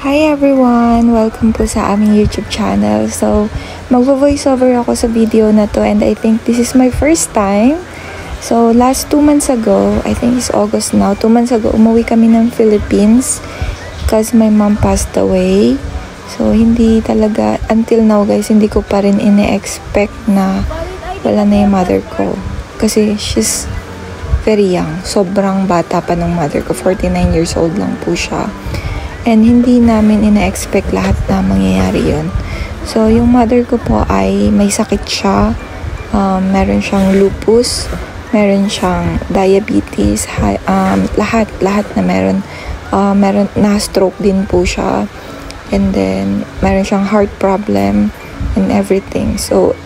Hi everyone! Welcome po sa aming YouTube channel. So, magvo-voiceover ako sa video na to and I think this is my first time. So, last 2 months ago, I think it's August now, 2 months ago, umuwi kami ng Philippines because my mom passed away. So, hindi talaga, until now guys, hindi ko pa rin ine-expect na wala na yung mother ko. Kasi she's very young. Sobrang bata pa ng mother ko. 49 years old lang po siya. And hindi namin ina-expect lahat na mangyayari yun. So, yung mother ko po ay may sakit siya. Meron siyang lupus. Meron siyang diabetes. Lahat na meron. Na-stroke din po siya. And then, meron siyang heart problem and everything. So,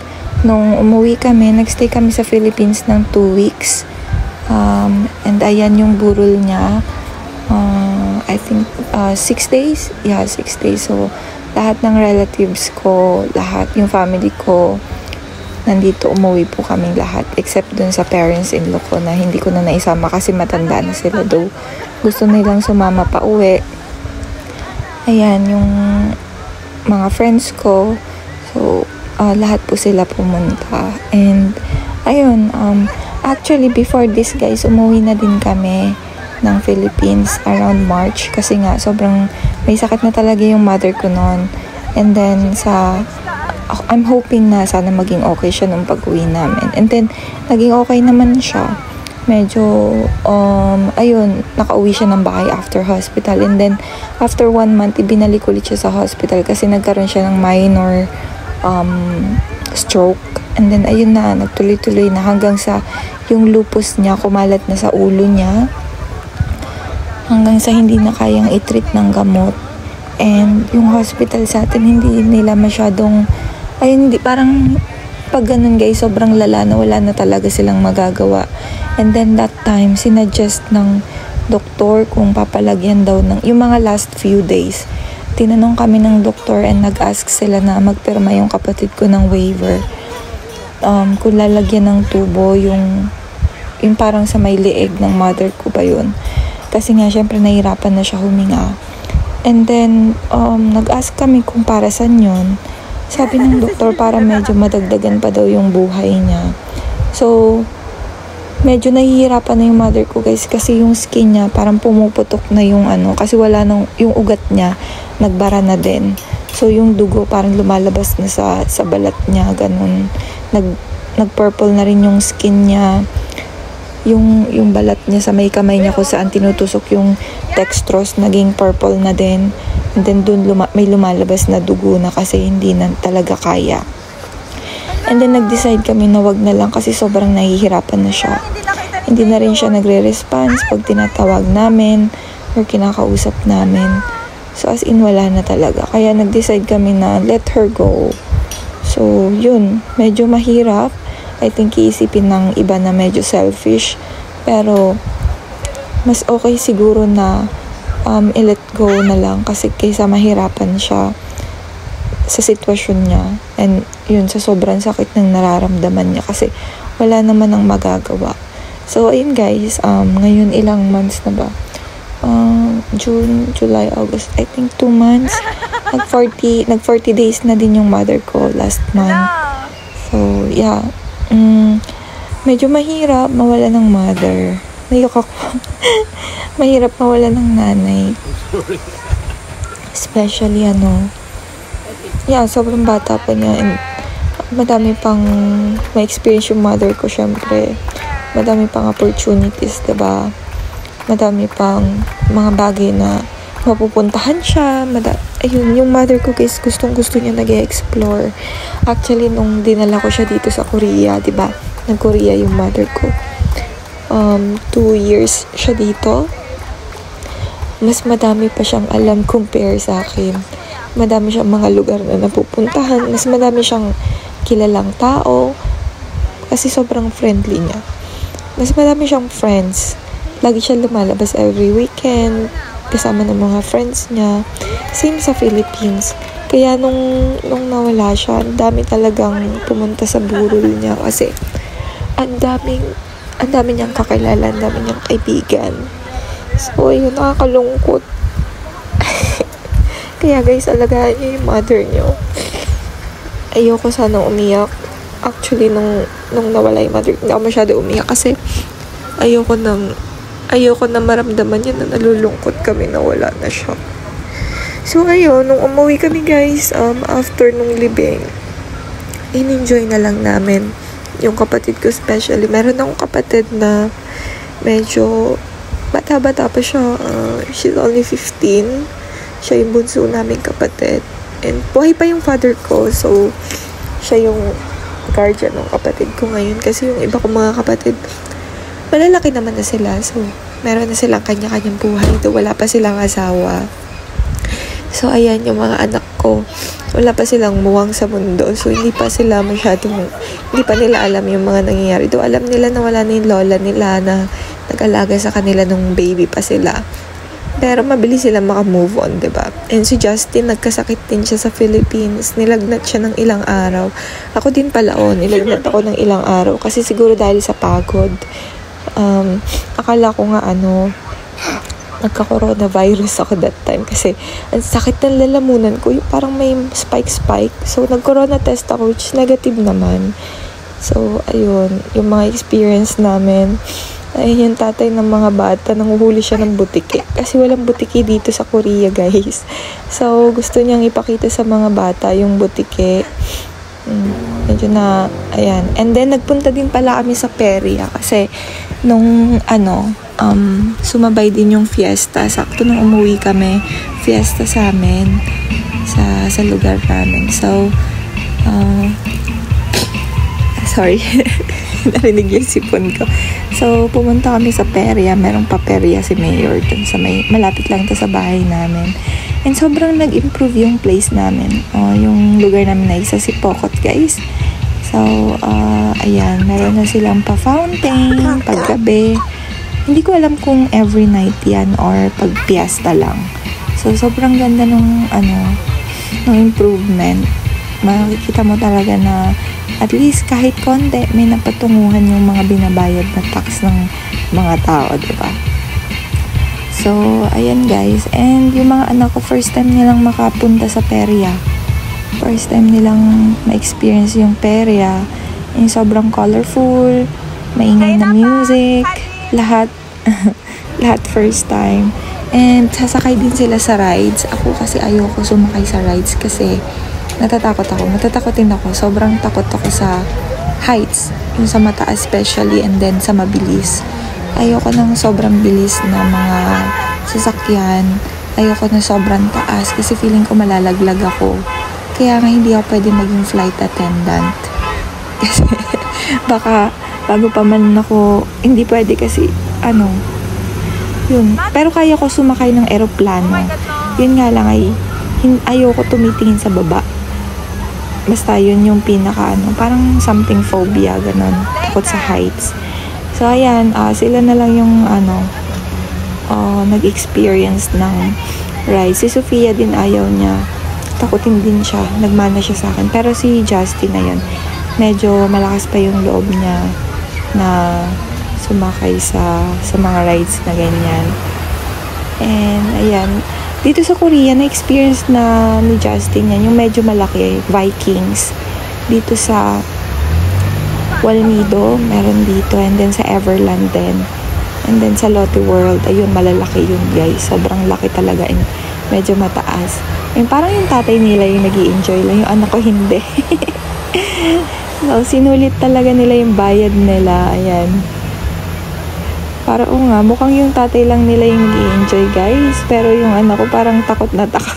nung umuwi kami, nagstay kami sa Philippines ng 2 weeks. And ayan yung burol niya. I think 6 days. Yeah, 6 days. So, lahat ng relatives ko, lahat yung family ko, nandito, umuwi po kaming lahat. Except dun sa parents-in-law ko na hindi ko na naisama kasi matanda na sila daw. Gusto nilang sumama pa uwi. Ayan, yung mga friends ko. So, lahat po sila pumunta. And, ayun, actually, before this guys, umuwi na din kami ng Philippines around March kasi nga sobrang may sakit na talaga yung mother ko noon. And then I'm hoping na sana maging okay siya nung pag-uwi namin. And then naging okay naman siya. Medyo ayun, nakauwi siya ng bahay after hospital. And then after 1 month ibinalik ulit siya sa hospital kasi nagkaroon siya ng minor stroke. And then ayun na, nagtuloy-tuloy na hanggang sa yung lupus niya kumalat na sa ulo niya. Hanggang sa hindi na kayang i-treat ng gamot. And yung hospital sa atin, hindi nila masyadong, hindi, parang pag ganun guys, sobrang lala na wala na talaga silang magagawa. And then that time, sinuggest ng doktor kung papalagyan daw ng, yung mga last few days, tinanong kami ng doktor and nag-ask sila na magpirma yung kapatid ko ng waiver. Kung lalagyan ng tubo, yung parang sa may leeg ng mother ko ba yun. Kasi nga, syempre, nahirapan na siya huminga. And then, nag-ask kami kung para saan yun. Sabi ng doktor, para medyo madagdagan pa daw yung buhay niya. So, medyo nahihirapan na yung mother ko, guys. Kasi yung skin niya, parang pumuputok na yung kasi wala nang, yung ugat niya, nagbara na din. So, yung dugo, parang lumalabas na sa balat niya, ganun. Nag-purple na rin yung skin niya. Yung balat niya sa may kamay niya kung saan tinutusok yung dextrose, naging purple na din. And then dun may lumalabas na dugo na kasi hindi na talaga kaya. And then nag-decide kami na wag na lang kasi sobrang nahihirapan na siya. Hindi na rin siya nagre-response pag tinatawag namin or kinakausap namin. So as in wala na talaga. Kaya nag-decide kami na let her go. So yun, medyo mahirap. I think iisipin ng iba na medyo selfish. Pero, mas okay siguro na i-let go na lang kasi kaysa mahirapan siya sa sitwasyon niya. And yun, sa sobrang sakit ng nararamdaman niya kasi wala naman ang magagawa. So, ayun guys, ngayon ilang months na ba? June, July, August, I think 2 months. Nag 40 days na din yung mother ko last month. So, yeah. Medyo mahirap mawala ng mother. Naiyak ako. Mahirap mawala ng nanay. Especially sobrang bata pa niya. And madami pang ma-experience yung mother ko, syempre. Madami pang opportunities, diba? Madami pang mga bagay na mapupuntahan siya. Ayun, yung mother ko guys, gustong-gusto niya nag-explore. Actually, nung dinala ko siya dito sa Korea, diba? Nag-Korea yung mother ko. 2 years siya dito. Mas madami pa siyang alam compare sa akin. Madami siyang mga lugar na napupuntahan. Mas madami siyang kilalang tao. Kasi sobrang friendly niya. Mas madami siyang friends. Lagi siya lumalabas every weekend. Kasama ng mga friends niya. Same sa Philippines. Kaya nung nawala siya, ang dami talagang pumunta sa burol niya kasi ang dami niyang kakilala, ang dami niyang kaibigan. So, ayun, nakakalungkot. Kaya guys, alagaan niyo yung mother niyo. Ayoko sana umiyak. Actually, nung nawala yung mother, hindi ako masyado umiyak kasi ayoko na maramdaman niya na nalulungkot kami na wala na siya. So, ayun, nung umuwi kami guys, after nung libing, in-enjoy na lang namin yung kapatid ko especially. Meron akong kapatid na medyo bata-bata pa siya. She's only 15. Siya yung bunso naming kapatid. And buhay pa yung father ko. So, siya yung guardian ng kapatid ko ngayon. Kasi yung iba kong mga kapatid, malalaki naman na sila. So, meron na silang kanya-kanyang buhay. Wala pa silang asawa. So, ayan yung mga anak ko. Wala pa silang muwang sa mundo. So, hindi pa nila alam yung mga nangyayari. Alam nila na wala na yung lola nila na nag-alaga sa kanila nung baby pa sila. Pero mabilis sila maka-move on, diba? And si Justin, nagkasakit din siya sa Philippines. Nilagnat siya ng ilang araw. Ako din pala, nilagnat ako ng ilang araw. Kasi siguro dahil sa pagod. Akala ko nga, nagka-coronavirus ako that time. Kasi ang sakit ng lalamunan ko. Yung parang may spike. So, nag-corona test ako, which negative naman. So, ayun. Yung mga experience namin. Ay, yung tatay ng mga bata, nanguhuli siya ng butiki. Kasi walang butiki dito sa Korea, guys. So, gusto niyang ipakita sa mga bata yung butiki. Medyo na, ayan. And then, nagpunta din pala kami sa Peria. Kasi, nung, sumabay din yung fiesta. Sakto nung umuwi kami, fiesta sa amin. Sa lugar namin. So, sorry. Narinig yung sipon ko. So, pumunta kami sa Peria. Merong paperia si Mayor dun sa malapit lang to sa bahay namin. And sobrang nag-improve yung place namin. Yung lugar namin na isa si Pokot, guys. So, ayan. Meron na silang pa-fountain, paggabi. Hindi ko alam kung every night yan or pag fiesta lang. So, sobrang ganda nung improvement. Makikita mo talaga na at least kahit konti, may napatunguhan yung mga binabayad na tax ng mga tao, diba? So, ayan guys. And yung mga anak ko, first time nilang makapunta sa Peria. First time nilang ma-experience yung Peria. Yung sobrang colorful, maingay na music, lahat. Lahat first time. And sasakay din sila sa rides. Ako kasi ayoko sumakay sa rides kasi natatakot ako. Matatakotin ako. Sobrang takot ako sa heights. Yung sa mataas especially and then sa mabilis. Ayoko ng sobrang bilis na mga sasakyan. Ayoko na sobrang taas kasi feeling ko malalaglag ako. Kaya nga hindi ako pwede maging flight attendant. Kasi baka bago pa man ako, hindi pwede kasi yun. Pero kaya ko sumakay ng eroplano. Yun nga lang ay ayoko tumitingin sa baba. Basta yun yung pinaka parang something phobia, ganun. Takot sa heights. So, ayan, sila na lang yung nag-experience ng ride. Si Sofia din ayaw niya. Takutin din siya. Nagmana siya sa akin. Pero si Justin na yun, medyo malakas pa yung loob niya na sumakay sa mga rides na ganyan. And, ayan, dito sa Korea, na-experience na ni Justin yan, yung medyo malaki, Vikings. Dito sa Walmido, meron dito. And then sa Everland din. And then sa Lotte World, ayun, malalaki yun guys. Sobrang laki talaga. And medyo mataas. And parang yung tatay nila yung nag-i-enjoy lang. Yung anak ko hindi. So, sinulit talaga nila yung bayad nila. Ayan. Para nga, mukhang yung tatay lang nila yung nag-i-enjoy guys. Pero yung anak ko parang takot na takot.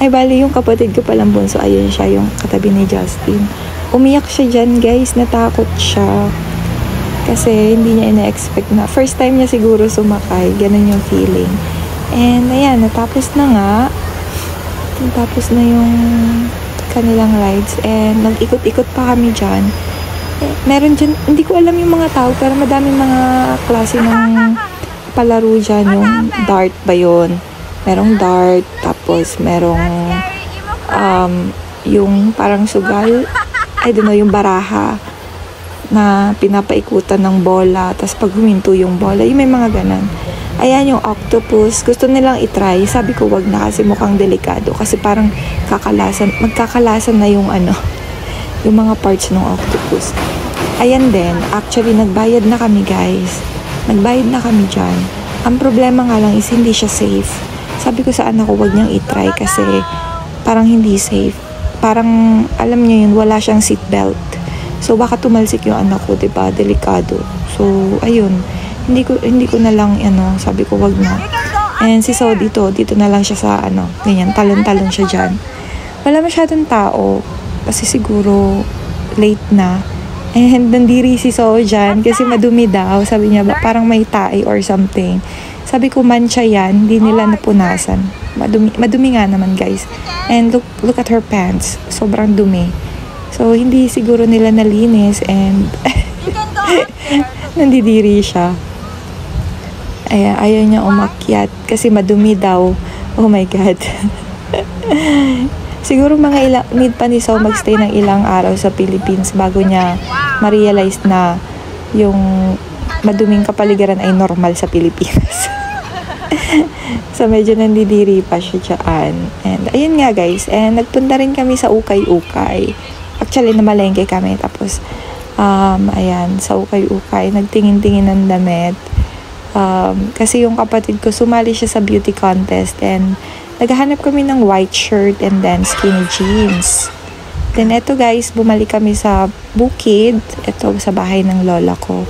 Ay bali yung kapatid ko palang bunso. Ayun siya yung katabi ni Justin. Umiyak siya dyan guys. Natakot siya. Kasi hindi niya ina-expect na. First time niya siguro sumakay. Ganun yung feeling. And ayan, natapos na nga. Natapos na yung kanilang rides. And nag-ikot-ikot pa kami dyan. Meron dyan, hindi ko alam yung mga tao, pero madaming mga klase ng palaro dyan. Yung dart ba yun? Merong dart, tapos merong yung parang sugal, I don't know, yung baraha na pinapaikutan ng bola, tapos pag huminto yung bola, yung may mga ganan. Ayan yung octopus. Gusto nilang itry. Sabi ko wag na kasi mukhang delikado. Kasi parang magkakalasan na yung yung mga parts ng octopus. Ayan din. Actually, nagbayad na kami guys. Nagbayad na kami dyan. Ang problema nga lang is hindi siya safe. Sabi ko sa anak ko wag niyang itry kasi parang hindi safe. Parang, alam niyo yun, wala siyang seatbelt. So, baka tumalsik yung anak ko, diba? Delikado. So, ayun. Hindi ko na lang, sabi ko, wag na. And si So dito na lang siya sa, ganyan, talon-talon siya dyan. Wala masyadong tao. Kasi siguro, late na. And nandiri si So dyan, kasi madumi daw. Sabi niya, parang may tae or something. Sabi ko, mancha yan. Hindi nila napunasan. Madumi nga naman, guys. And look at her pants. Sobrang dumi. So, hindi siguro nila nalinis and nandidiri siya. Ayaw niya umakyat kasi madumi daw. Oh my God. Siguro need pa ni So magstay ng ilang araw sa Philippines bago niya ma-realize na yung maduming kapaligiran ay normal sa Pilipinas. So, medyo nandidiri pa siya dyan. And, ayun nga guys. And, nagpunta rin kami sa Ukay-Ukay. Actually, namalengke kami. Tapos, ayan, sa Ukay-Ukay, nagtingin-tingin ng damit. Kasi yung kapatid ko, sumali siya sa beauty contest. And, naghahanap kami ng white shirt and then skinny jeans. Then, eto guys, bumalik kami sa Bukid. Ito, sa bahay ng lola ko.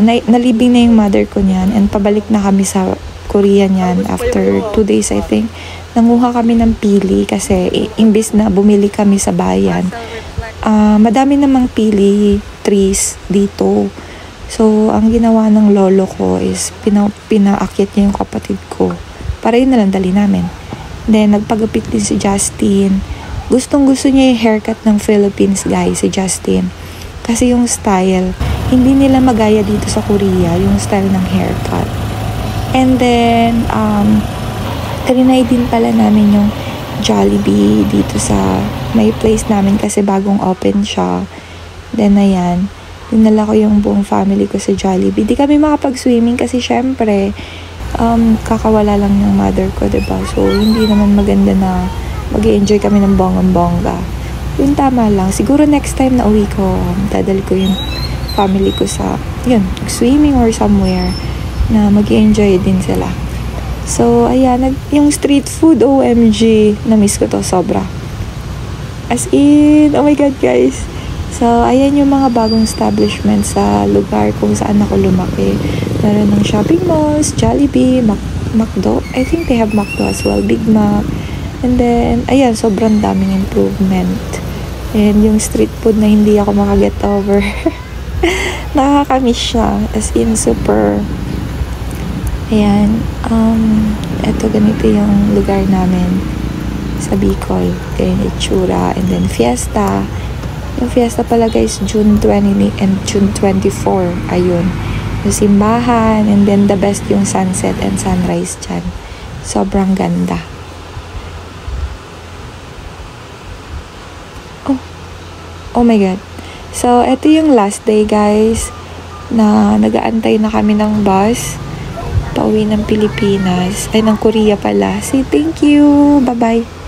Nalibing na yung mother ko niyan. And, pabalik na kami sa Korea niyan after 2 days I think. Nanguha kami ng pili kasi imbis na bumili kami sa bayan, madami namang pili trees dito. So ang ginawa ng lolo ko is pinaakyat niya yung kapatid ko para yun na lang dali namin. Then nagpagupit din si Justin. Gustong gusto niya yung haircut ng Philippines guys, si Justin, kasi yung style hindi nila magaya dito sa Korea, yung style ng haircut. And then, trinay din pala namin yung Jollibee dito sa may place namin kasi bagong open siya. Then, ayan, dinala ko yung buong family ko sa Jollibee. Di kami makapag-swimming kasi syempre, kakawala lang yung mother ko, diba? So, hindi naman maganda na mag-enjoy kami ng bonggang-bongga. Yun, tama lang. Siguro next time na uwi ko, dadali ko yung family ko sa, swimming or somewhere na mag-enjoy din sila. So, ayan, yung street food, OMG, na-miss ko to sobra. As in, oh my God, guys. So, ayan yung mga bagong establishment sa lugar kung saan ako lumaki. Meron ng shopping malls, Jollibee, McDo. I think they have McDo as well, Big Mac. And then, ayan, sobrang daming improvement. And yung street food na hindi ako makaget over. Nakakamiss siya. As in, super. Ayan, eto ganito yung lugar namin sa Bicol. Ganyan itsura. And then fiesta. Yung fiesta pala guys, June 20 and June 24. Ayun. Yung simbahan. And then the best yung sunset and sunrise dyan. Sobrang ganda. Oh my God. So, eto yung last day guys na nag-aantay na kami ng bus pauwi ng Pilipinas, ay ng Korea pala. Say thank you. Bye-bye.